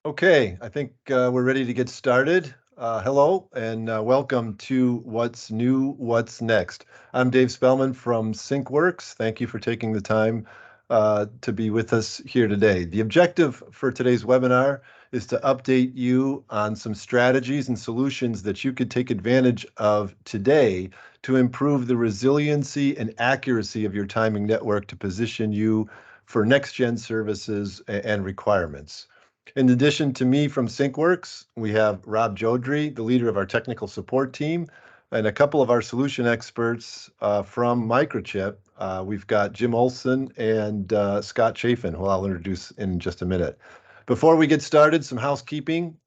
Okay, I think we're ready to get started. Hello and welcome to What's New, What's Next. I'm Dave Spellman from Syncworks. Thank you for taking the time to be with us here today. The objective for today's webinar is to update you on some strategies and solutions that you could take advantage of today to improve the resiliency and accuracy of your timing network to position you for next-gen services and requirements. In addition to me from Syncworks, we have Rob Jodry, the leader of our technical support team, and a couple of our solution experts from Microchip. We've got Jim Olson and Scott Chafin, who I'll introduce in just a minute. Before we get started, some housekeeping.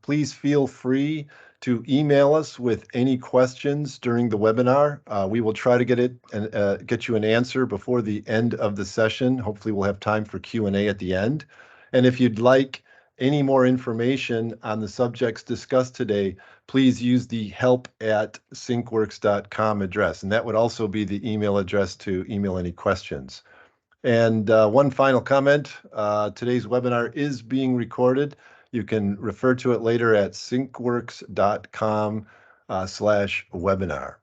Please feel free to email us with any questions during the webinar. We will try to get you an answer before the end of the session. Hopefully, we'll have time for Q&A at the end. And if you'd like any more information on the subjects discussed today, please use the help@syncworks.com address. And that would also be the email address to email any questions. And one final comment, today's webinar is being recorded. You can refer to it later at syncworks.com/webinar.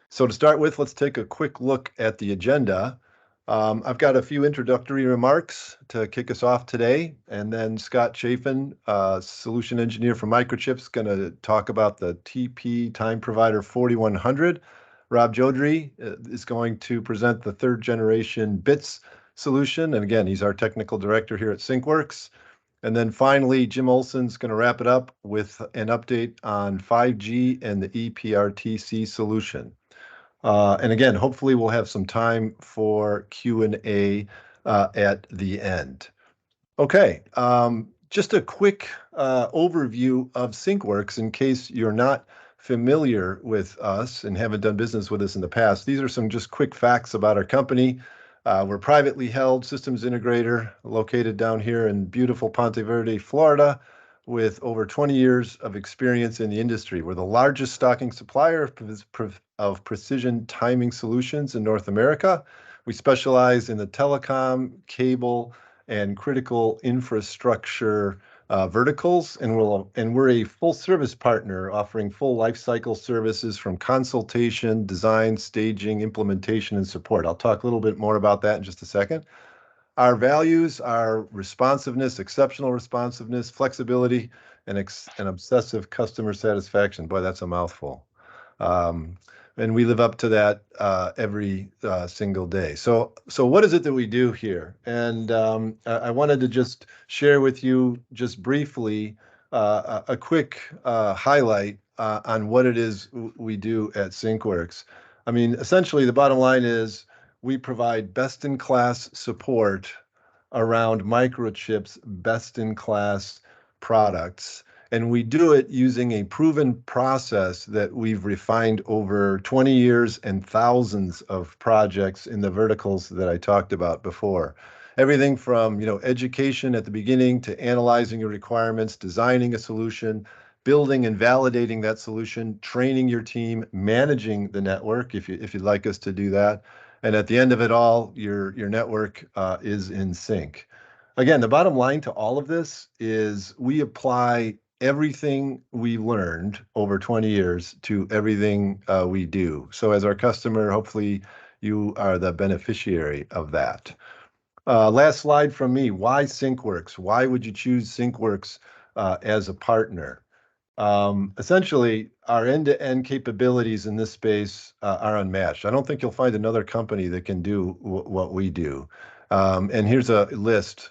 So to start with, let's take a quick look at the agenda. I've got a few introductory remarks to kick us off today, and then Scott Chafin, solution engineer for Microchip, is going to talk about the TP TimeProvider 4100. Rob Jodry is going to present the third generation BITS solution, and again, he's our technical director here at Syncworks. And then finally, Jim Olson's going to wrap it up with an update on 5G and the PRTC solution. And again, hopefully we'll have some time for Q&A at the end. Okay, just a quick overview of Syncworks in case you're not familiar with us and haven't done business with us in the past. These are some just quick facts about our company. We're privately held systems integrator located down here in beautiful Ponte Verde, Florida, with over 20 years of experience in the industry. We're the largest stocking supplier of precision timing solutions in North America. We specialize in the telecom, cable, and critical infrastructure verticals, and we're a full service partner offering full lifecycle services from consultation, design, staging, implementation, and support. I'll talk a little bit more about that in just a second. Our values are responsiveness, exceptional responsiveness, flexibility, and obsessive customer satisfaction. Boy, that's a mouthful. And we live up to that every single day. So what is it that we do here? And I wanted to just share with you just briefly a quick highlight on what it is we do at Syncworks. I mean, essentially, the bottom line is we provide best-in-class support around Microchip's best-in-class products. And we do it using a proven process that we've refined over 20 years and thousands of projects in the verticals that I talked about before. Everything from, education at the beginning to analyzing your requirements, designing a solution, building and validating that solution, training your team, managing the network if you'd like us to do that. And at the end of it all, your network is in sync. Again, the bottom line to all of this is we apply everything we learned over 20 years to everything we do. So as our customer, hopefully you are the beneficiary of that. Last slide from me. Why Syncworks? Why would you choose Syncworks as a partner? Essentially, our end-to-end capabilities in this space are unmatched. I don't think you'll find another company that can do what we do. And here's a list,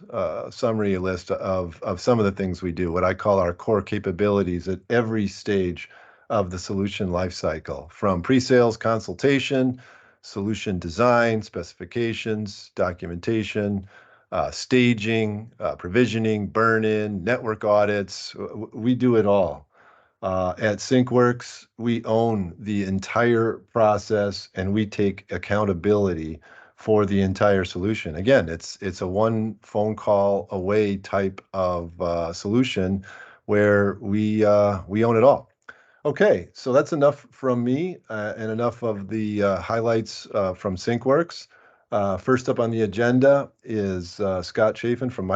summary list of some of the things we do, what I call our core capabilities at every stage of the solution lifecycle, from pre-sales consultation, solution design, specifications, documentation, staging, provisioning, burn-in, network audits. We do it all. At Syncworks, we own the entire process and we take accountability for the entire solution. Again, it's a one phone call away type of solution where we own it all. Okay, so that's enough from me and enough of the highlights from Syncworks. First up on the agenda is Scott Chafin from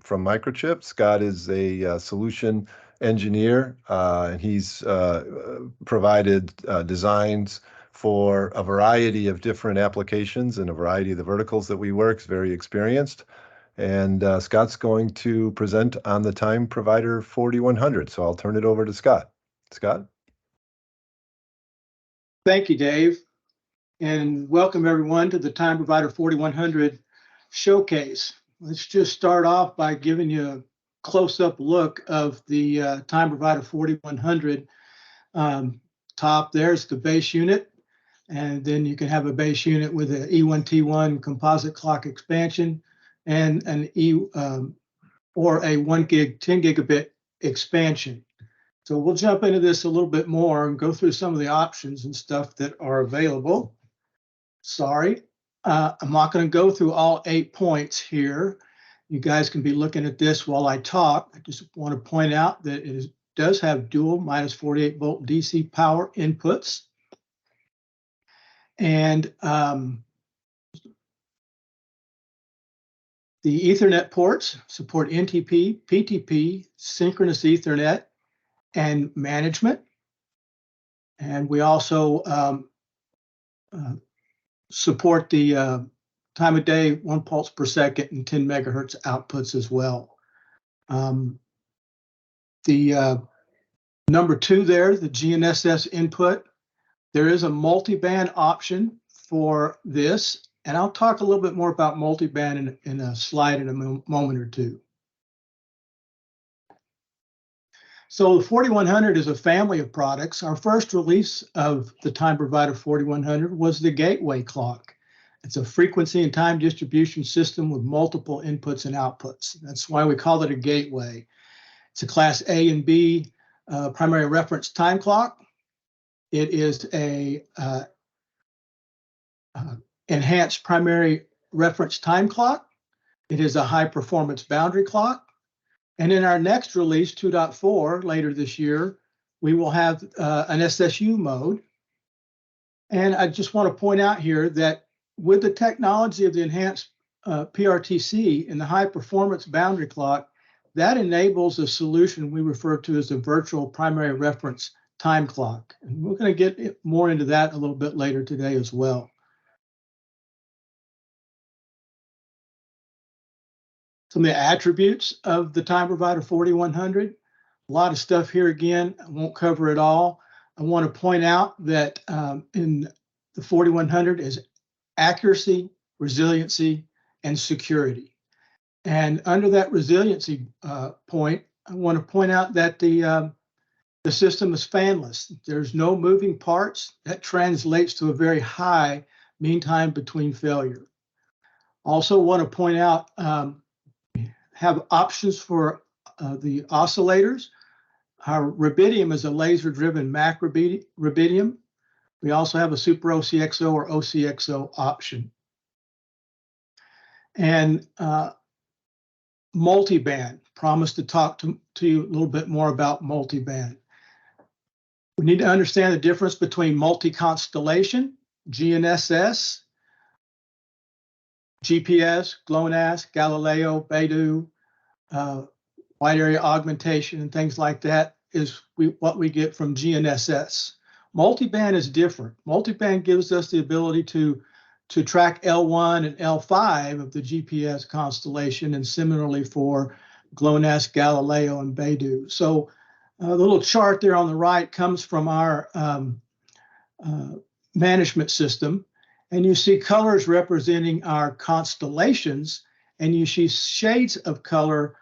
from Microchip. Scott is a solution engineer, and he's provided designs for a variety of different applications and a variety of the verticals that we work. He's very experienced. And Scott's going to present on the TimeProvider 4100. So I'll turn it over to Scott. Scott? Thank you, Dave. And welcome everyone to the TimeProvider 4100 showcase. Let's just start off by giving you a close-up look of the TimeProvider 4100. Top there's the base unit, and then you can have a base unit with an E1T1 composite clock expansion and an or a 1 gig 10 gigabit expansion. So we'll jump into this a little bit more and go through some of the options and stuff that are available. Sorry, I'm not going to go through all 8 points here. You guys can be looking at this while I talk. I just want to point out that it does have dual minus 48 volt DC power inputs. And the Ethernet ports support NTP, PTP, synchronous Ethernet, and management. And we also support the time of day, 1 pulse per second, and 10 megahertz outputs as well. The number 2 there, the GNSS input, there is a multi-band option for this. And I'll talk a little bit more about multi-band in a slide in a moment or two. So the 4100 is a family of products. Our first release of the TimeProvider 4100 was the gateway clock. It's a frequency and time distribution system with multiple inputs and outputs. That's why we call it a gateway. It's a class A and B primary reference time clock. It is a enhanced primary reference time clock. It is a high performance boundary clock. And in our next release, 2.4, later this year, we will have an SSU mode. And I just want to point out here that with the technology of the enhanced PRTC and the high performance boundary clock, that enables a solution we refer to as a virtual primary reference time clock. And we're going to get more into that a little bit later today as well. Some of the attributes of the TimeProvider 4100. A lot of stuff here again. I won't cover it all. I want to point out that in the 4100 is accuracy, resiliency, and security. And under that resiliency point, I want to point out that the system is fanless. There's no moving parts. That translates to a very high mean time between failure. Also want to point out have options for the oscillators. Our rubidium is a laser-driven MAC rubidium. We also have a Super OCXO or OCXO option. And multiband, promise to talk to you a little bit more about multiband. We need to understand the difference between multi-constellation, GNSS, GPS, GLONASS, Galileo, Beidou, wide area augmentation, and things like that is what we get from GNSS. Multiband is different. Multiband gives us the ability to track L1 and L5 of the GPS constellation, and similarly for GLONASS, Galileo, and Beidou. So the little chart there on the right comes from our management system. And you see colors representing our constellations, and you see shades of color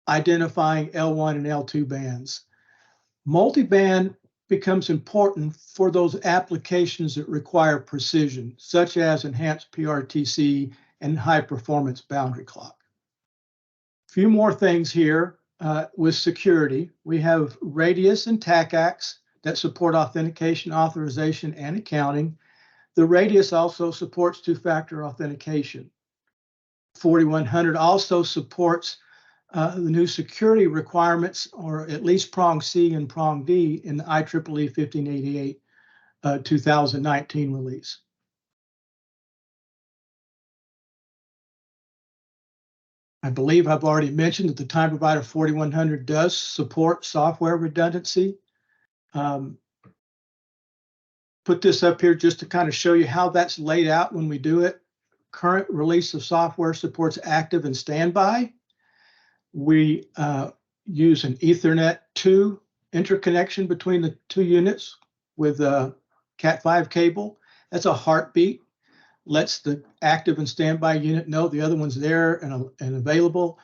identifying L1 and L2 bands. Multiband becomes important for those applications that require precision, such as enhanced PRTC and high performance boundary clock. A few more things here with security. We have Radius and TACACS that support authentication, authorization, and accounting. The Radius also supports two-factor authentication. 4100 also supports the new security requirements, or at least prong C and prong D in the IEEE 1588 2019 release. I believe I've already mentioned that the TimeProvider 4100 does support software redundancy. Put this up here just to kind of show you how that's laid out when we do it. Current release of software supports active and standby. We use an Ethernet 2 interconnection between the two units with a Cat5 cable. That's a heartbeat. Lets the active and standby unit know the other one's there and available.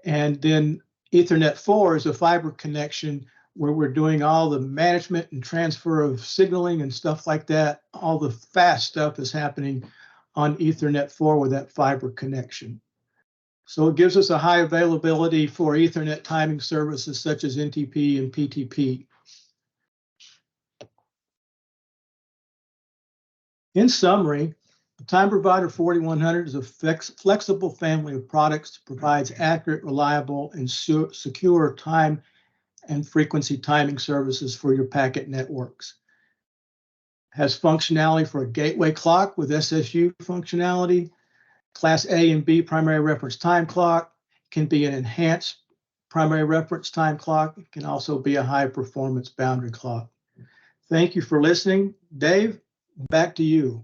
And then Ethernet 4 is a fiber connection where we're doing all the management and transfer of signaling and stuff like that. All the fast stuff is happening on Ethernet 4 with that fiber connection. So it gives us a high availability for Ethernet timing services such as NTP and PTP. In summary, the TimeProvider 4100 is a flexible family of products that provides accurate, reliable, and secure time and frequency timing services for your packet networks. Has functionality for a gateway clock with SSU functionality, Class A and B primary reference time clock, can be an enhanced primary reference time clock. It can also be a high performance boundary clock. Thank you for listening. Dave, back to you.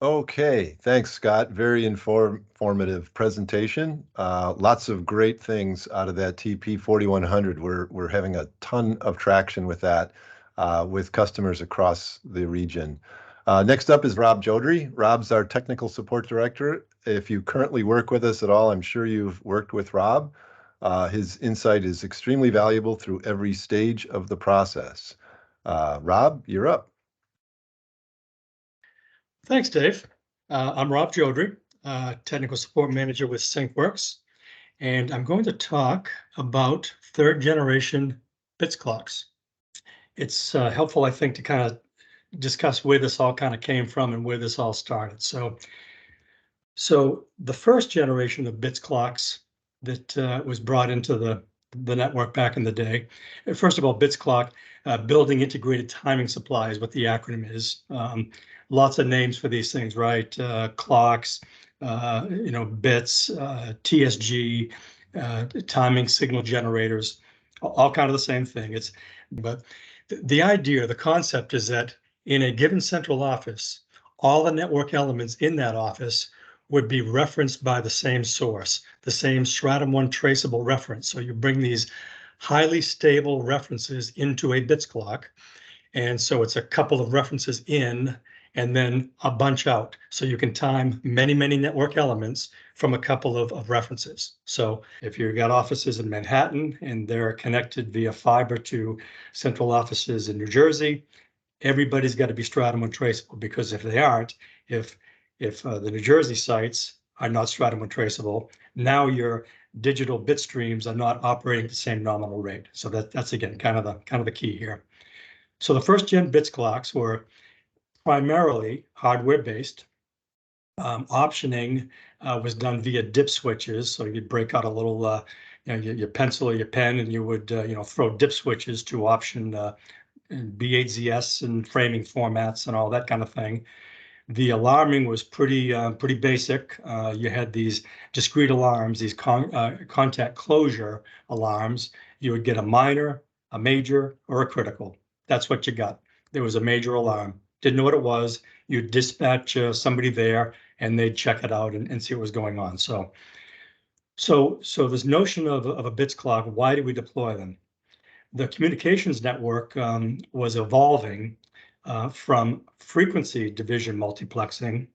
Okay, thanks, Scott. Very informative presentation. Lots of great things out of that TP4100. We're having a ton of traction with that with customers across the region. Next up is Rob Jodry. Rob's our technical support director. If you currently work with us at all, I'm sure you've worked with Rob. His insight is extremely valuable through every stage of the process. Rob, you're up. Thanks, Dave. I'm Rob Jodry, Technical Support Manager with Syncworks, and I'm going to talk about third generation bits clocks. It's helpful, I think, to kind of discuss where this all kind of came from and where this all started. So the first generation of bits clocks that was brought into the network back in the day. First of all, bits clock, building integrated timing supply is what the acronym is. Lots of names for these things, right? Clocks, bits, TSG, timing signal generators, all kind of the same thing. But the idea, the concept is that in a given central office, all the network elements in that office would be referenced by the same source, the same stratum 1 traceable reference. So you bring these highly stable references into a bits clock. And so it's a couple of references in and then a bunch out. So you can time many, many network elements from a couple of references. So if you've got offices in Manhattan and they're connected via fiber to central offices in New Jersey, everybody's got to be stratum 1 traceable, because if they aren't, if the New Jersey sites are not stratum 1 traceable, now your digital bit streams are not operating at the same nominal rate. So that's again kind of the key here. So the first gen bits clocks were primarily hardware based. Optioning was done via dip switches. So you'd break out a little your pencil or your pen, and you would throw dip switches to option B8ZS and framing formats and all that kind of thing. The alarming was pretty basic. You had these discrete alarms, these contact closure alarms. You would get a minor, a major, or a critical. That's what you got. There was a major alarm. Didn't know what it was. You'd dispatch somebody there, and they'd check it out and see what was going on. So this notion of a bits clock, why do we deploy them? The communications network was evolving from frequency division multiplexing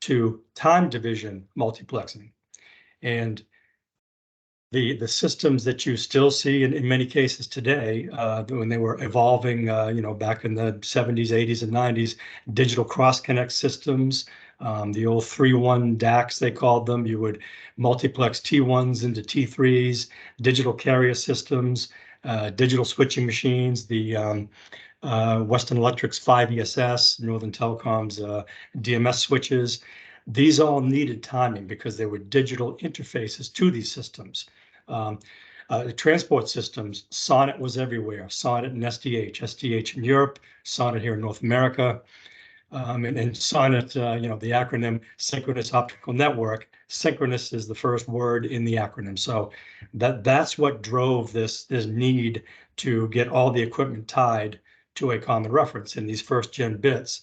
to time division multiplexing. And the systems that you still see in many cases today, when they were evolving, back in the 70s, 80s, and 90s, digital cross-connect systems, the old 3-1 DACs, they called them. You would multiplex T1s into T3s, digital carrier systems, digital switching machines, the Western Electric's 5ESS, Northern Telecom's DMS switches. These all needed timing because they were digital interfaces to these systems. The transport systems, SONET was everywhere. SONET and SDH in Europe, SONET here in North America. And SONET, the acronym Synchronous Optical Network, synchronous is the first word in the acronym. So that's what drove this need to get all the equipment tied to a common reference. And these first gen bits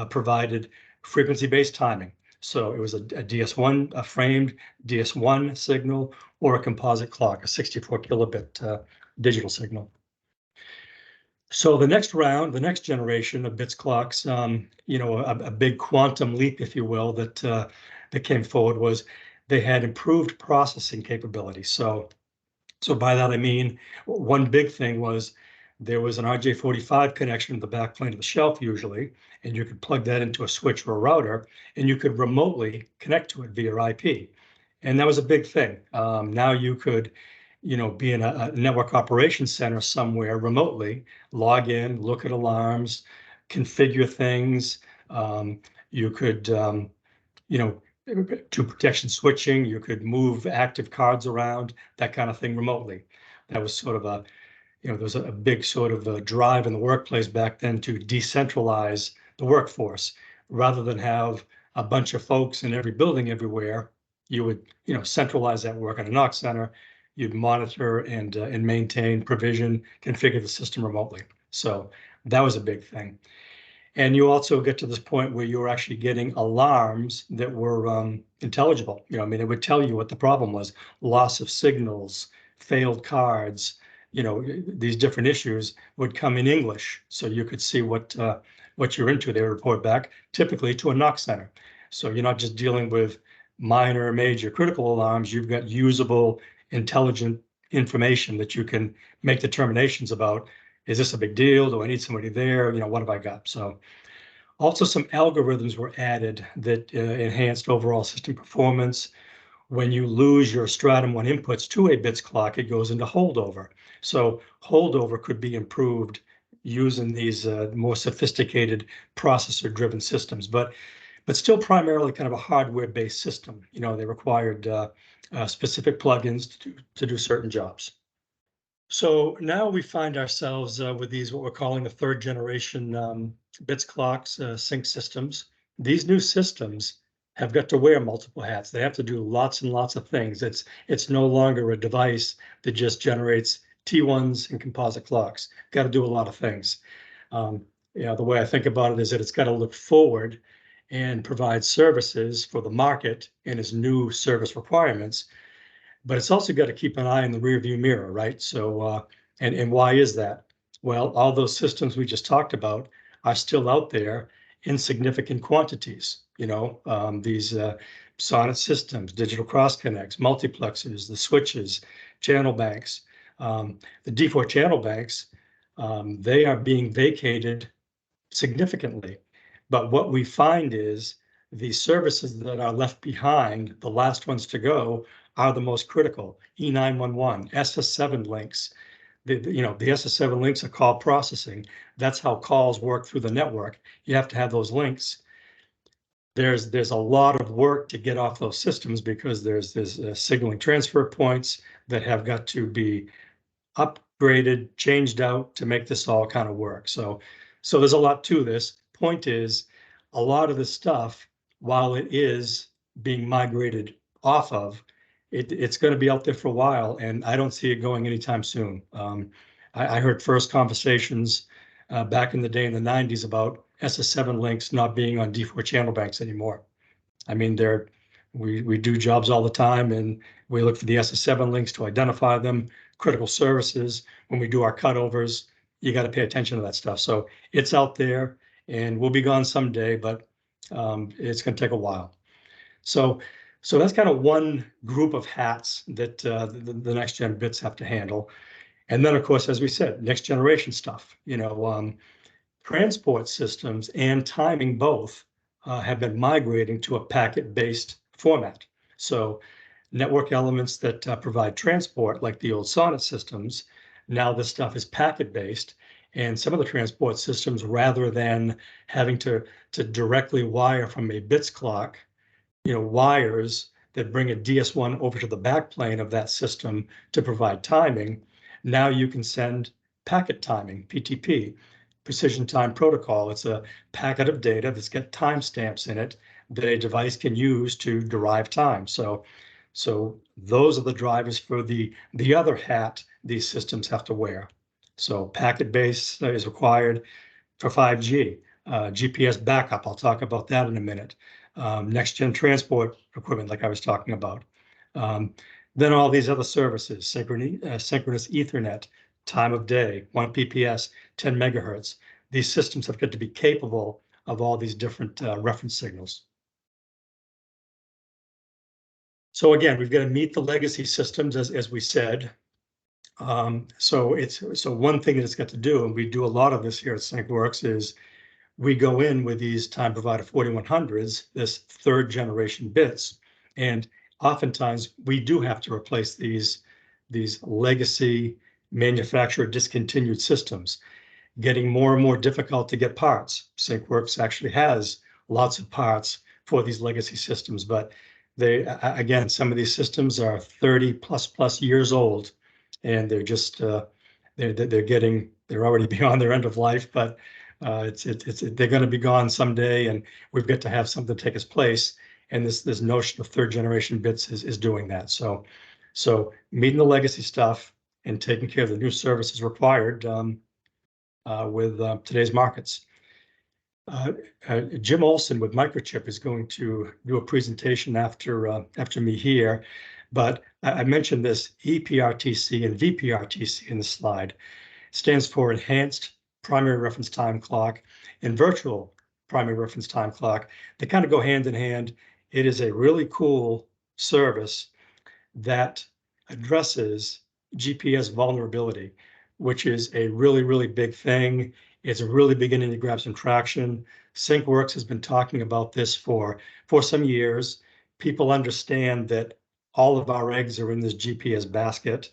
provided frequency-based timing. So it was a DS1, a framed DS1 signal, or a composite clock, a 64 kilobit digital signal. So the next round, the next generation of bits clocks, a big quantum leap, if you will, that came forward was they had improved processing capability. So by that I mean one big thing was there was an RJ45 connection to the backplane of the shelf usually, and you could plug that into a switch or a router, and you could remotely connect to it via IP. And that was a big thing. Now you could, be in a network operations center somewhere remotely, log in, look at alarms, configure things. You could, to protection switching, you could move active cards around, that kind of thing remotely. That was sort of there was a big sort of a drive in the workplace back then to decentralize the workforce. Rather than have a bunch of folks in every building everywhere, you would, centralize that work in a NOC center. You'd monitor and maintain, provision, configure the system remotely. So that was a big thing. And you also get to this point where you're actually getting alarms that were intelligible. It would tell you what the problem was: loss of signals, failed cards. These different issues would come in English, so you could see what you're into. They would report back, typically to a NOC center. So you're not just dealing with minor, major, critical alarms. You've got usable, intelligent information that you can make determinations about. Is this a big deal? Do I need somebody there? What have I got? So also some algorithms were added that enhanced overall system performance. When you lose your Stratum 1 inputs to a bits clock, it goes into holdover. So holdover could be improved using these more sophisticated processor-driven systems, but still primarily kind of a hardware-based system. They required specific plugins to do certain jobs. So now we find ourselves with these, what we're calling the third generation bits clocks, sync systems. These new systems have got to wear multiple hats. They have to do lots and lots of things. It's no longer a device that just generates T1s and composite clocks. Got to do a lot of things. The way I think about it is that it's got to look forward and provide services for the market and its new service requirements. But it's also got to keep an eye in the rearview mirror, right? So, and why is that? Well, all those systems we just talked about are still out there in significant quantities. These SONET systems, digital cross connects, multiplexers, the switches, channel banks, the D4 channel banks, they are being vacated significantly. But what we find is the services that are left behind, the last ones to go, are the most critical. E911, SS7 links. The SS7 links are call processing. That's how calls work through the network. You have to have those links. There's a lot of work to get off those systems because there's signaling transfer points that have got to be upgraded, changed out to make this all kind of work. So there's a lot to this. Point is, a lot of the stuff, while it is being migrated off of, it's going to be out there for a while, and I don't see it going anytime soon. I heard first conversations back in the day in the 90s about SS7 links not being on D4 channel banks anymore. I mean, we do jobs all the time, and we look for the SS7 links to identify them, critical services. When we do our cutovers, you got to pay attention to that stuff. So it's out there, and we'll be gone someday, but it's going to take a while. So that's kind of one group of hats that the next gen bits have to handle. And then, of course, as we said, next generation stuff. Transport systems and timing both have been migrating to a packet-based format. So network elements that provide transport, like the old SONET systems, now this stuff is packet-based. And some of the transport systems, rather than having to directly wire from a bits clock, wires that bring a DS1 over to the backplane of that system to provide timing, now you can send packet timing, PTP, precision time protocol. It's a packet of data that's got timestamps in it that a device can use to derive time. So those are the drivers for the other hat these systems have to wear. So packet base is required for 5G. GPS backup, I'll talk about that in a minute. Next gen transport equipment, like I was talking about. Then all these other services, synchronous Ethernet, time of day, 1 PPS, 10 megahertz. These systems have got to be capable of all these different reference signals. So again, we've got to meet the legacy systems, as we said. So one thing that it's got to do, and we do a lot of this here at Syncworks, is we go in with these TimeProvider 4100s, this third generation bits, and oftentimes we do have to replace these legacy manufacturer discontinued systems, getting more and more difficult to get parts. Syncworks actually has lots of parts for these legacy systems, but they, again, some of these systems are 30 plus years old, and they're just they're already beyond their end of life, but they're going to be gone someday, and we've got to have something take its place. And this notion of third generation bits is doing that. So meeting the legacy stuff and taking care of the new services required with today's markets. Jim Olson with Microchip is going to do a presentation after me here, but I mentioned this EPRTC and VPRTC in the slide. It stands for Enhanced Primary Reference Time Clock and Virtual Primary Reference Time Clock. They kind of go hand in hand. It is a really cool service that addresses GPS vulnerability, which is a really big thing. It's really beginning to grab some traction. Syncworks has been talking about this for some years. People understand that all of our eggs are in this GPS basket,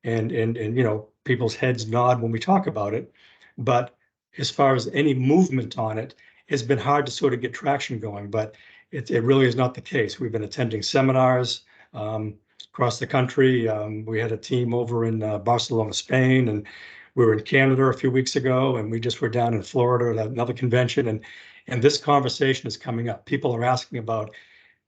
and you know, people's heads nod when we talk about it. But as far as any movement on it, it's been hard to sort of get traction going, but it really is not the case. We've been attending seminars across the country. We had a team over in Barcelona, Spain, and we were in Canada a few weeks ago, and we just were down in Florida at another convention, and this conversation is coming up. People are asking about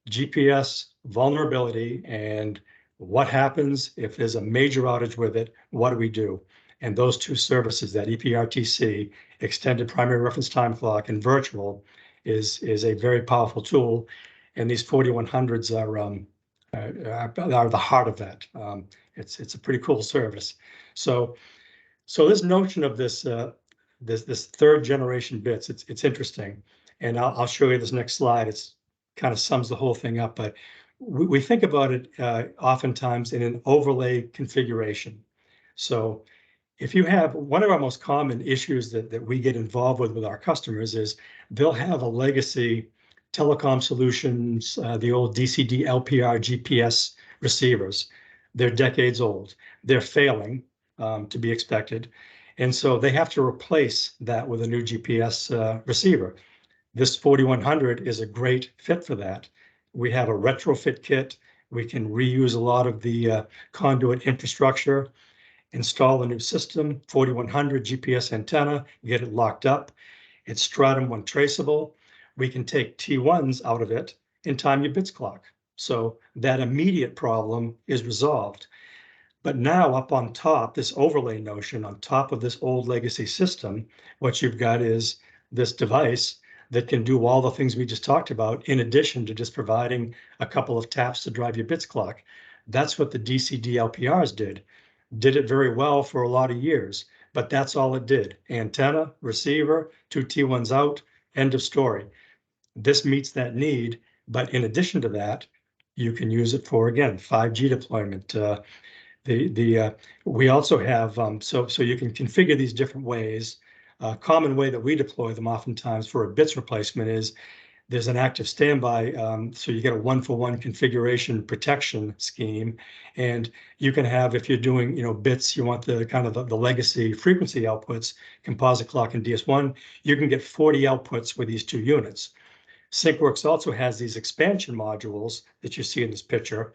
GPS vulnerability and what happens if there's a major outage with it. What do we do? And those two services, that EPRTC, Extended Primary Reference Time Clock, and Virtual, is a very powerful tool. And these 4100s are the heart of that. It's a pretty cool service. So this notion of this third generation bits, it's interesting. And I'll show you this next slide. It's kind of sums the whole thing up, but we think about it oftentimes in an overlay configuration. So if you have, one of our most common issues that we get involved with our customers is they'll have a legacy telecom solutions, the old DCD LPR GPS receivers. They're decades old. They're failing, to be expected. And so they have to replace that with a new GPS receiver. This 4100 is a great fit for that. We have a retrofit kit. We can reuse a lot of the conduit infrastructure, install a new system, 4100 GPS antenna, get it locked up. It's Stratum 1 traceable. We can take T1s out of it and time your bits clock. So that immediate problem is resolved. But now up on top, this overlay notion on top of this old legacy system, what you've got is this device that can do all the things we just talked about, in addition to just providing a couple of taps to drive your bits clock. That's what the DCD LPRs did it very well for a lot of years, but that's all it did. Antenna, receiver, two T1s out, end of story. This meets that need, but in addition to that, you can use it for, again, 5G deployment. We also have, so you can configure these different ways. A common way that we deploy them oftentimes for a bits replacement is there's an active standby, so you get a 1-for-1 configuration protection scheme, and you can have, if you're doing, you know, bits, you want the kind of the legacy frequency outputs, composite clock and DS1, you can get 40 outputs with these two units. Syncworks also has these expansion modules that you see in this picture.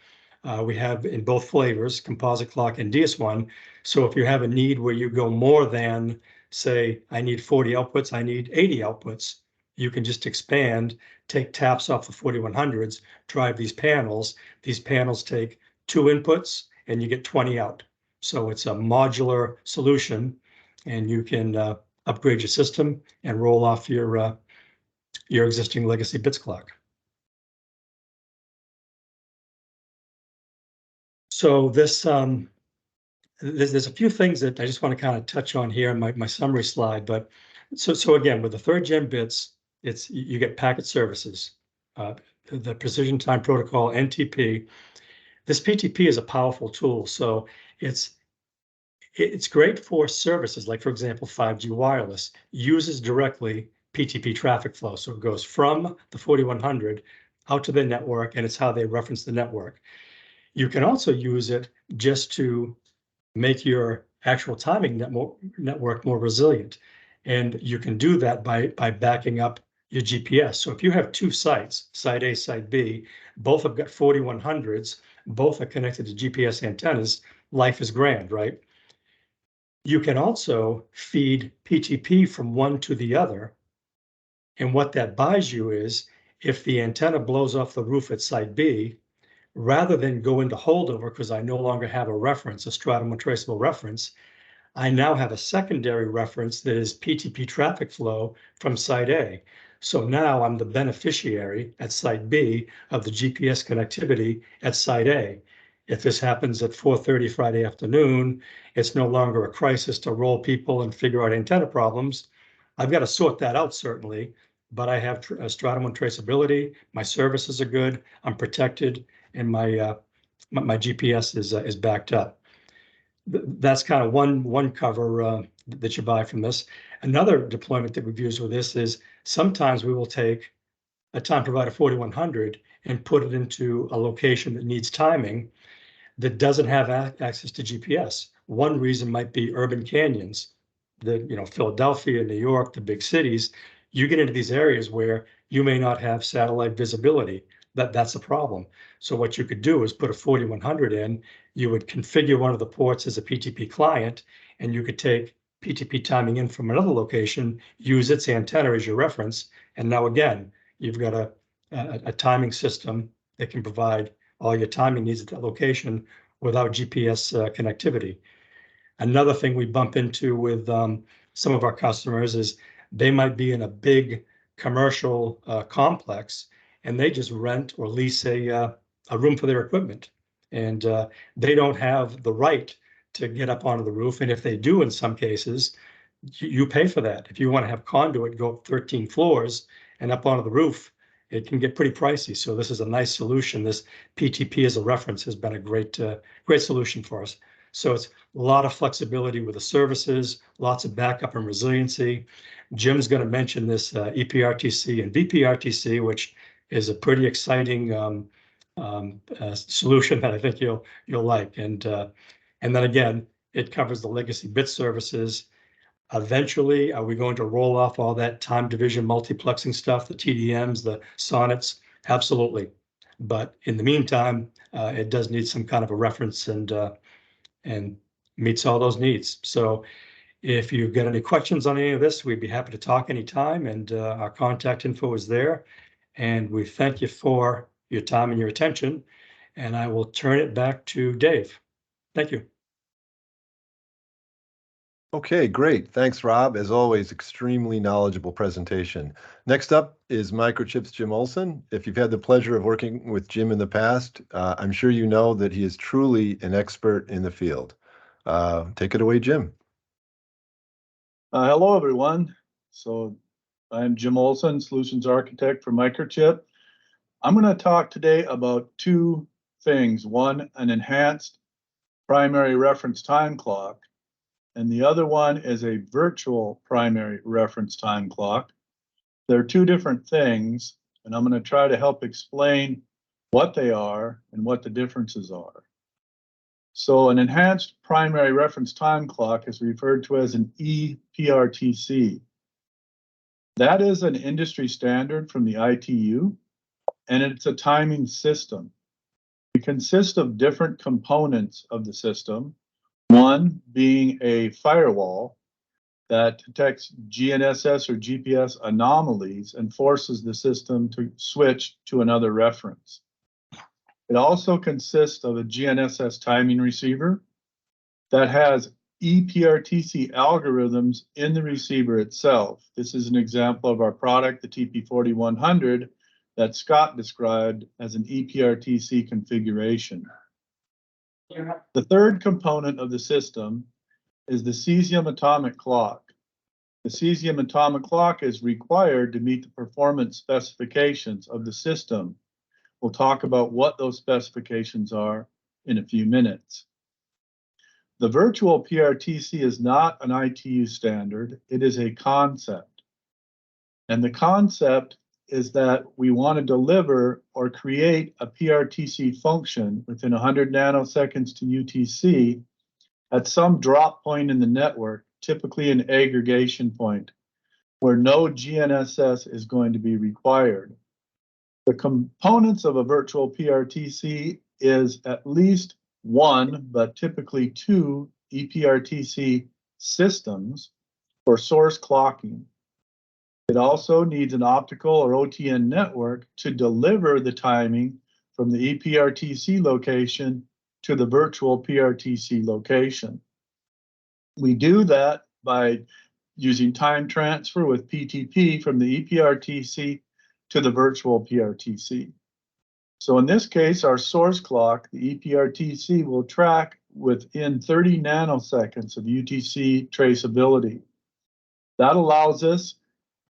We have in both flavors, composite clock and DS1. So if you have a need where you go more than say, I need 40 outputs, I need 80 outputs. You can just expand, take taps off the 4100s, drive these panels. These panels take 2 inputs and you get 20 out. So it's a modular solution, and you can upgrade your system and roll off your existing legacy bits clock. So this there's a few things that I just want to kind of touch on here in my summary slide. But so again, with the 3rd gen bits, you get packet services, the Precision Time Protocol, NTP. This PTP is a powerful tool. So it's great for services like, for example, 5G wireless uses directly PTP traffic flow. So it goes from the 4100 out to the network, and it's how they reference the network. You can also use it just to make your actual timing network more resilient. And you can do that by backing up your GPS. So if you have 2 sites, site A, site B, both have got 4100s, both are connected to GPS antennas, life is grand, right? You can also feed PTP from one to the other. And what that buys you is, if the antenna blows off the roof at site B, rather than go into holdover because I no longer have a reference, a stratum untraceable reference, I now have a secondary reference that is PTP traffic flow from site A. So now I'm the beneficiary at site B of the GPS connectivity at site A. If this happens at 4:30 Friday afternoon, it's no longer a crisis to roll people and figure out antenna problems. I've got to sort that out, certainly, but I have stratum untraceability. My services are good. I'm protected, and my GPS is backed up. That's kind of one cover that you buy from this. Another deployment that we've used with this is sometimes we will take a TimeProvider 4100 and put it into a location that needs timing that doesn't have access to GPS. One reason might be urban canyons, Philadelphia, New York, the big cities. You get into these areas where you may not have satellite visibility. That's a problem. So what you could do is put a 4100 in. You would configure one of the ports as a PTP client, and you could take PTP timing in from another location, use its antenna as your reference, and now again, you've got a timing system that can provide all your timing needs at that location without GPS connectivity. Another thing we bump into with some of our customers is they might be in a big commercial complex, and they just rent or lease a room for their equipment. And they don't have the right to get up onto the roof. And if they do, in some cases, you pay for that. If you want to have conduit go up 13 floors and up onto the roof, it can get pretty pricey. So this is a nice solution. This PTP as a reference has been a great solution for us. So it's a lot of flexibility with the services, lots of backup and resiliency. Jim's going to mention this EPRTC and VPRTC, which is a pretty exciting solution that I think you'll like. And then again, it covers the legacy bit services. Eventually, are we going to roll off all that time division multiplexing stuff, the TDMs, the sonnets? Absolutely. But in the meantime, it does need some kind of a reference and meets all those needs. So if you've got any questions on any of this, we'd be happy to talk anytime, and our contact info is there. And we thank you for your time and your attention, and I will turn it back to Dave. Thank you. Okay, great. Thanks, Rob. As always, extremely knowledgeable presentation. Next up is Microchip's Jim Olson. If you've had the pleasure of working with Jim in the past, I'm sure you know that he is truly an expert in the field. Take it away, Jim. Hello, everyone. So I'm Jim Olson, Solutions Architect for Microchip. I'm going to talk today about 2 things. One, an enhanced primary reference time clock, and the other one is a virtual primary reference time clock. They're 2 different things, and I'm going to try to help explain what they are and what the differences are. So an enhanced primary reference time clock is referred to as an EPRTC. That is an industry standard from the ITU, and it's a timing system. It consists of different components of the system. One being a firewall, that detects GNSS or GPS anomalies and forces the system to switch to another reference. It also consists of a GNSS timing receiver that has ePRTC algorithms in the receiver itself. This is an example of our product, the TP4100, that Scott described as an ePRTC configuration. The third component of the system is the cesium atomic clock. The cesium atomic clock is required to meet the performance specifications of the system. We'll talk about what those specifications are in a few minutes. The virtual PRTC is not an ITU standard, it is a concept. And the concept is that we want to deliver or create a PRTC function within 100 nanoseconds to UTC at some drop point in the network, typically an aggregation point, where no GNSS is going to be required. The components of a virtual PRTC is at least one, but typically two ePRTC systems for source clocking. It also needs an optical or OTN network to deliver the timing from the ePRTC location to the virtual PRTC location. We do that by using time transfer with PTP from the ePRTC to the virtual PRTC. So in this case, our source clock, the ePRTC, will track within 30 nanoseconds of UTC traceability. That allows us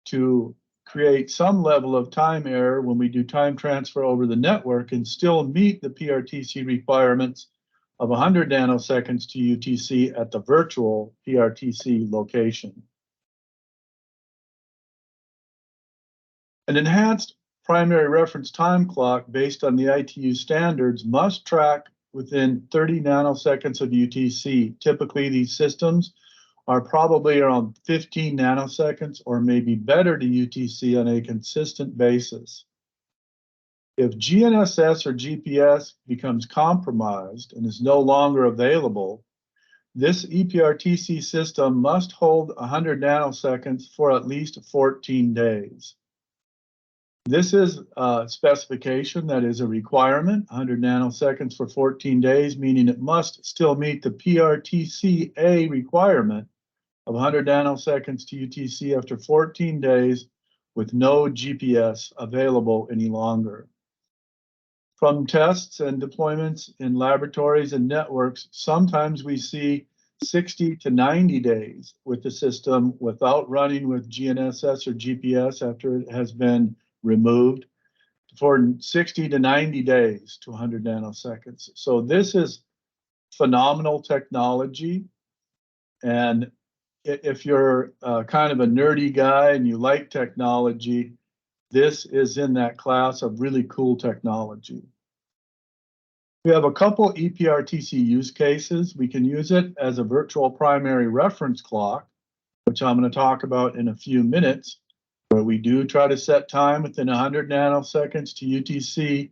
to create some level of time error when we do time transfer over the network and still meet the PRTC requirements of 100 nanoseconds to UTC at the virtual PRTC location. An enhanced primary reference time clock based on the ITU standards must track within 30 nanoseconds of UTC. Typically, these systems are probably around 15 nanoseconds or maybe better to UTC on a consistent basis. If GNSS or GPS becomes compromised and is no longer available, this ePRTC system must hold 100 nanoseconds for at least 14 days. This is a specification that is a requirement, 100 nanoseconds for 14 days, meaning it must still meet the PRTC-A requirement of 100 nanoseconds to UTC after 14 days with no GPS available any longer. From tests and deployments in laboratories and networks, sometimes we see 60 to 90 days with the system without running with GNSS or GPS after it has been removed, for 60 to 90 days to 100 nanoseconds. So this is phenomenal technology. And if you're kind of a nerdy guy and you like technology, this is in that class of really cool technology. We have a couple ePRTC use cases. We can use it as a virtual primary reference clock, which I'm going to talk about in a few minutes, where we do try to set time within 100 nanoseconds to UTC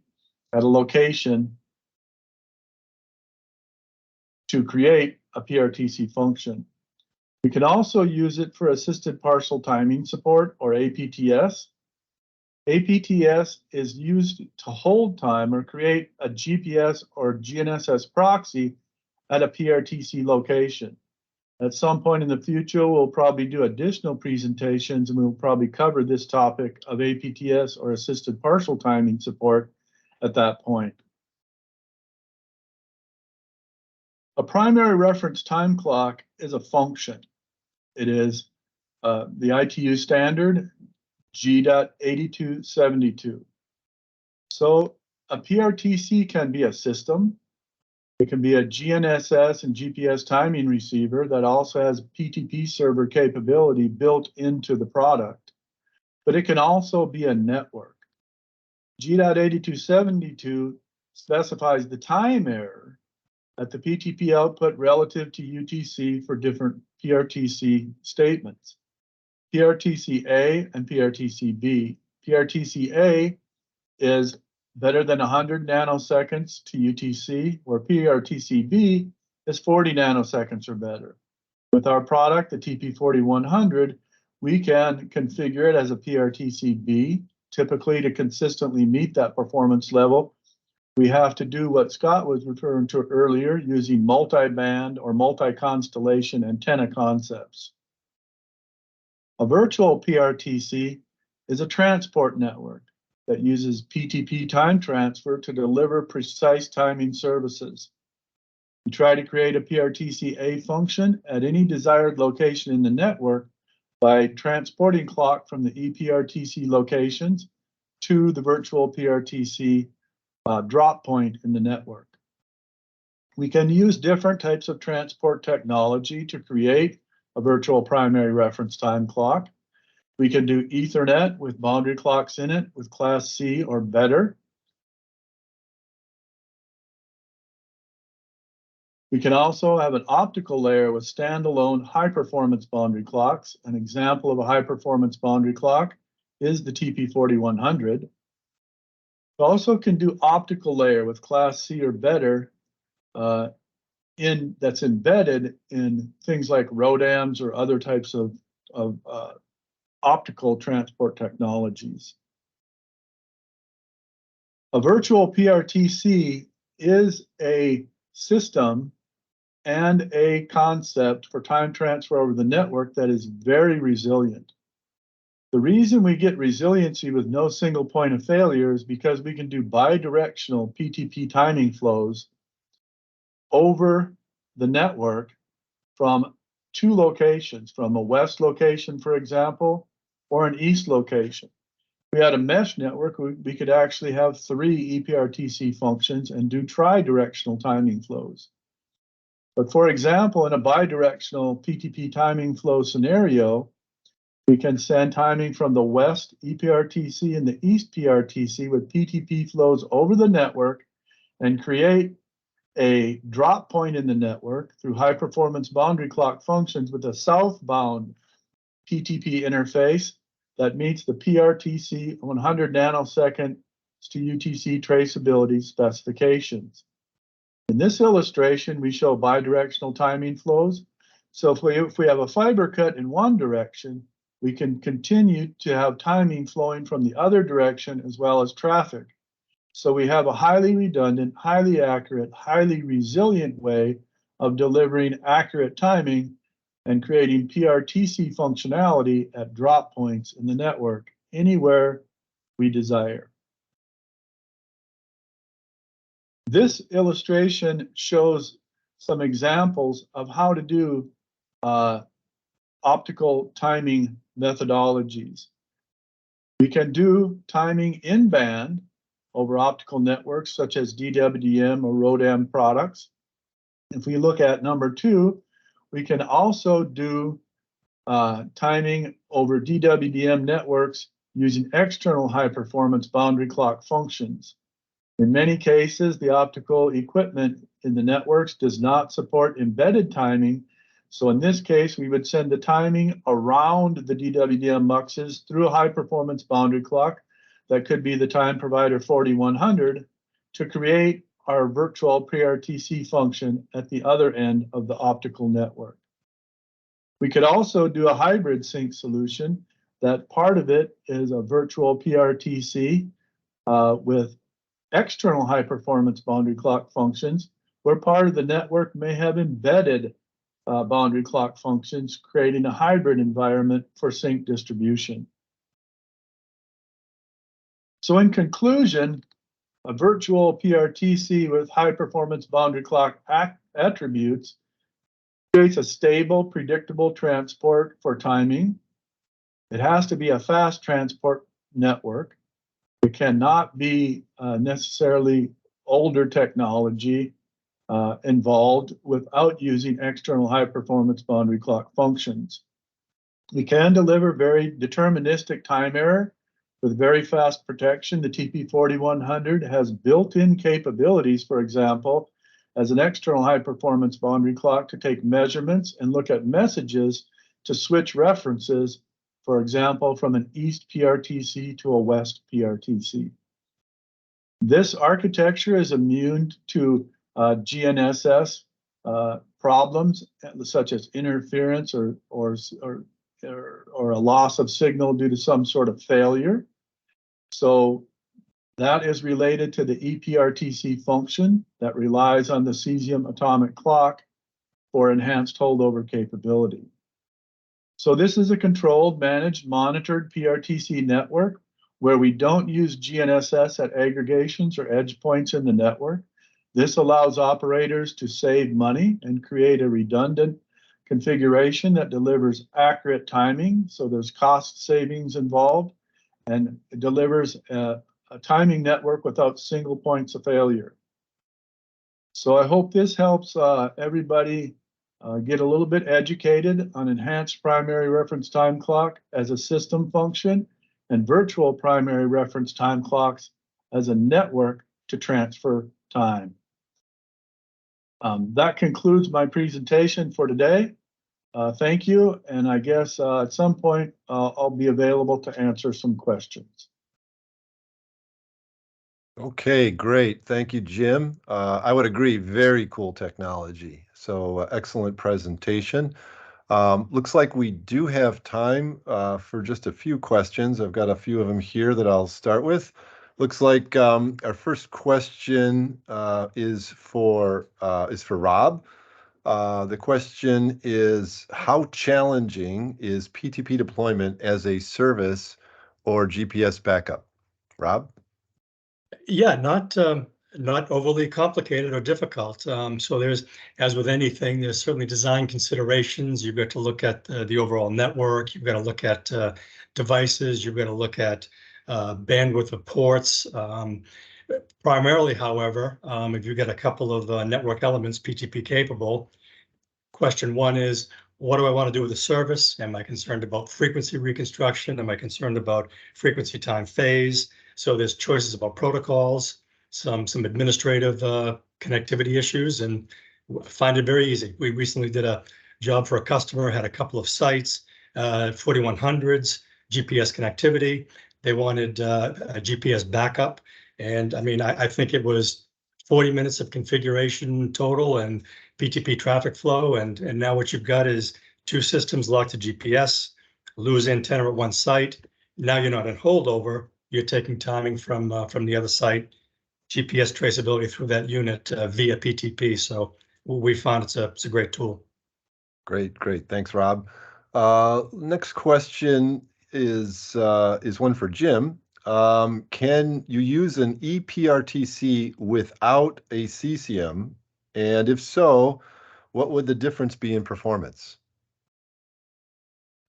at a location to create a PRTC function. We can also use it for assisted partial timing support, or APTS. APTS is used to hold time or create a GPS or GNSS proxy at a PRTC location. At some point in the future, we'll probably do additional presentations and we'll probably cover this topic of APTS or assisted partial timing support at that point. A primary reference time clock is a function. It is the ITU standard G.8272. So a PRTC can be a system. It can be a GNSS and GPS timing receiver that also has PTP server capability built into the product. But it can also be a network. G.8272 specifies the time error at the PTP output relative to UTC for different PRTC statements. PRTC-A and PRTC-B. PRTC-A is better than 100 nanoseconds to UTC, where PRTC-B is 40 nanoseconds or better. With our product, the TP4100, we can configure it as a PRTC-B, typically to consistently meet that performance level. We have to do what Scott was referring to earlier, using multi-band or multi-constellation antenna concepts. A virtual PRTC is a transport network that uses PTP time transfer to deliver precise timing services. We try to create a PRTC-A function at any desired location in the network by transporting clock from the ePRTC locations to the virtual PRTC drop point in the network. We can use different types of transport technology to create a virtual primary reference time clock. We can do Ethernet with boundary clocks in it with Class C or better. We can also have an optical layer with standalone high-performance boundary clocks. An example of a high-performance boundary clock is the TP4100. We also can do optical layer with Class C or better that's embedded in things like ROADMs or other types of optical transport technologies. A virtual PRTC is a system and a concept for time transfer over the network that is very resilient. The reason we get resiliency with no single point of failure is because we can do bidirectional PTP timing flows over the network from two locations, from a west location, for example, or an east location. If we had a mesh network, we could actually have 3 ePRTC functions and do tri-directional timing flows. But for example, in a bidirectional PTP timing flow scenario, we can send timing from the west ePRTC and the east PRTC with PTP flows over the network and create a drop point in the network through high-performance boundary clock functions with a southbound PTP interface that meets the PRTC 100 nanosecond to UTC traceability specifications. In this illustration, we show bidirectional timing flows. So if we have a fiber cut in one direction, we can continue to have timing flowing from the other direction as well as traffic. So we have a highly redundant, highly accurate, highly resilient way of delivering accurate timing and creating PRTC functionality at drop points in the network anywhere we desire. This illustration shows some examples of how to do optical timing methodologies. We can do timing in band over optical networks such as DWDM or ROADM products. If we look at number 2, we can also do timing over DWDM networks using external high-performance boundary clock functions. In many cases, the optical equipment in the networks does not support embedded timing. So in this case, we would send the timing around the DWDM muxes through a high-performance boundary clock that could be the TimeProvider 4100 to create our virtual PRTC function at the other end of the optical network. We could also do a hybrid sync solution that part of it is a virtual PRTC with external high-performance boundary clock functions, where part of the network may have embedded boundary clock functions, creating a hybrid environment for sync distribution. So in conclusion, a virtual PRTC with high-performance boundary clock attributes creates a stable, predictable transport for timing. It has to be a fast transport network. It cannot be necessarily older technology involved without using external high-performance boundary clock functions. We can deliver very deterministic time error with very fast protection. The TP4100 has built-in capabilities, for example, as an external high-performance boundary clock to take measurements and look at messages to switch references, for example, from an East PRTC to a West PRTC. This architecture is immune to GNSS problems such as interference or a loss of signal due to some sort of failure. So that is related to the EPRTC function that relies on the cesium atomic clock for enhanced holdover capability. So this is a controlled, managed, monitored PRTC network where we don't use GNSS at aggregations or edge points in the network. This allows operators to save money and create a redundant configuration that delivers accurate timing. So there's cost savings involved, and it delivers a timing network without single points of failure. So I hope this helps everybody get a little bit educated on enhanced primary reference time clock as a system function and virtual primary reference time clocks as a network to transfer time. That concludes my presentation for today. Thank you, and I guess at some point I'll be available to answer some questions. Okay, great. Thank you, Jim. I would agree, very cool technology. So excellent presentation. Looks like we do have time for just a few questions. I've got a few of them here that I'll start with. Looks like our first question is for Rob. The question is, how challenging is PTP deployment as a service or GPS backup? Rob? Yeah, not overly complicated or difficult. So there's, as with anything, there's certainly design considerations. You've got to look at the overall network. You've got to look at devices. You've got to look at bandwidth of ports. Primarily, however, if you've got a couple of network elements PTP capable, question one is, what do I want to do with the service? Am I concerned about frequency reconstruction? Am I concerned about frequency time phase? So there's choices about protocols, some administrative connectivity issues, and find it very easy. We recently did a job for a customer, had a couple of sites, 4100s, GPS connectivity. They wanted a GPS backup. And I mean, I think it was 40 minutes of configuration total and PTP traffic flow. And now what you've got is two systems locked to GPS, lose antenna at one site. Now you're not in holdover. You're taking timing from the other site, GPS traceability through that unit via PTP. So we found it's a great tool. Great. Thanks, Rob. Next question is one for Jim. Can you use an EPRTC without a cesium? And if so, what would the difference be in performance?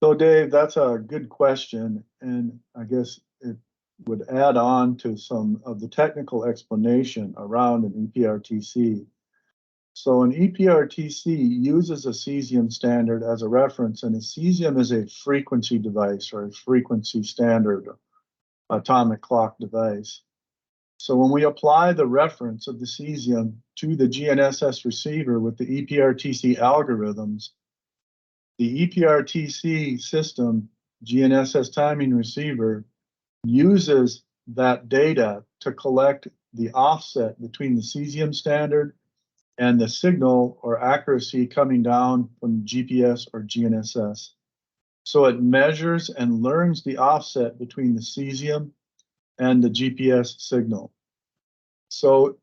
So Dave, that's a good question. And I guess it would add on to some of the technical explanation around an EPRTC. So an EPRTC uses a cesium standard as a reference, and a cesium is a frequency device or a frequency standard atomic clock device. So when we apply the reference of the cesium to the GNSS receiver with the EPRTC algorithms, the EPRTC system GNSS timing receiver uses that data to collect the offset between the cesium standard and the signal or accuracy coming down from GPS or GNSS. So it measures and learns the offset between the cesium and the GPS signal. So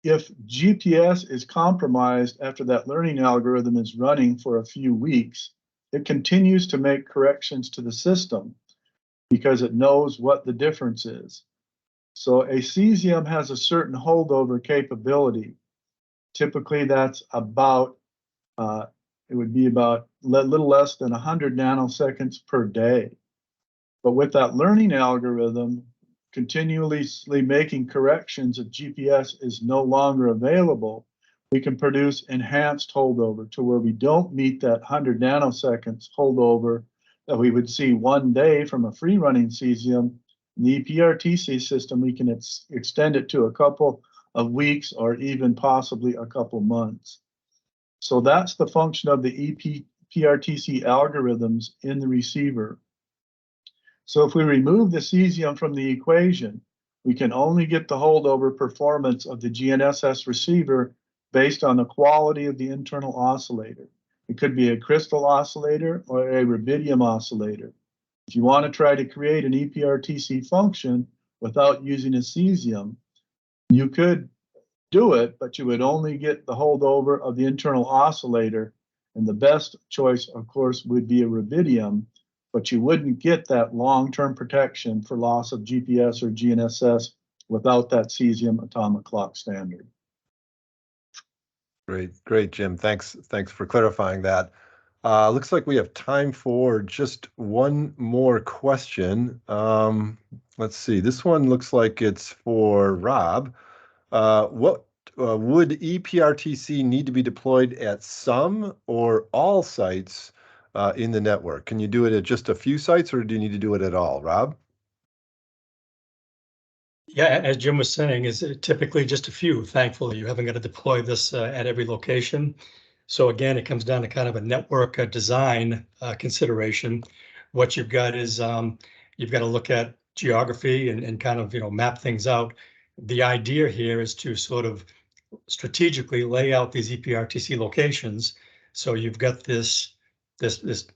if GPS is compromised after that learning algorithm is running for a few weeks, it continues to make corrections to the system because it knows what the difference is. So a cesium has a certain holdover capability. Typically that's about, it would be about a little less than 100 nanoseconds per day. But with that learning algorithm, continuously making corrections if GPS is no longer available, we can produce enhanced holdover to where we don't meet that 100 nanoseconds holdover that we would see one day from a free running cesium. In the EPRTC system, we can extend it to a couple of weeks or even possibly a couple months. So that's the function of the EPRTC algorithms in the receiver. So if we remove the cesium from the equation, we can only get the holdover performance of the GNSS receiver based on the quality of the internal oscillator. It could be a crystal oscillator or a rubidium oscillator. If you want to try to create an EPRTC function without using a cesium, you could do it, but you would only get the holdover of the internal oscillator. And the best choice, of course, would be a rubidium, but you wouldn't get that long-term protection for loss of GPS or GNSS without that cesium atomic clock standard. Great, Jim. Thanks for clarifying that. Looks like we have time for just one more question. Let's see. This one looks like it's for Rob. What would EPRTC need to be deployed at some or all sites in the network? Can you do it at just a few sites, or do you need to do it at all, Rob? Yeah, as Jim was saying, is typically just a few. Thankfully, you haven't got to deploy this at every location. So again, it comes down to kind of a network design consideration. What you've got is you've got to look at geography and kind of map things out. The idea here is to sort of strategically lay out these EPRTC locations. So you've got this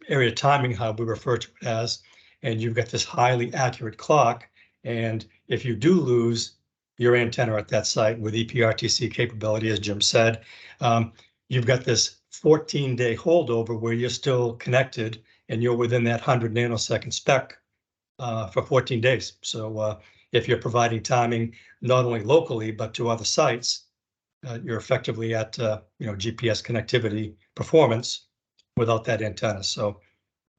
area timing hub we refer to it as, and you've got this highly accurate clock. And if you do lose your antenna at that site with EPRTC capability, as Jim said, you've got this 14-day holdover where you're still connected and you're within that 100 nanosecond spec for 14 days. So if you're providing timing not only locally but to other sites, you're effectively at GPS connectivity performance without that antenna. So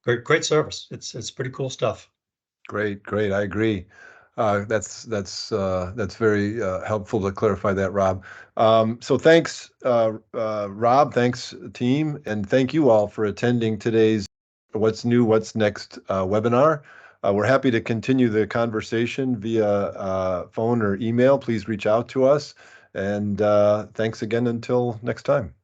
great service. It's pretty cool stuff. Great. I agree. That's very helpful to clarify that, Rob. So thanks, Rob. Thanks, team, and thank you all for attending today's What's New, What's Next webinar. We're happy to continue the conversation via phone or email. Please reach out to us. And thanks again until next time.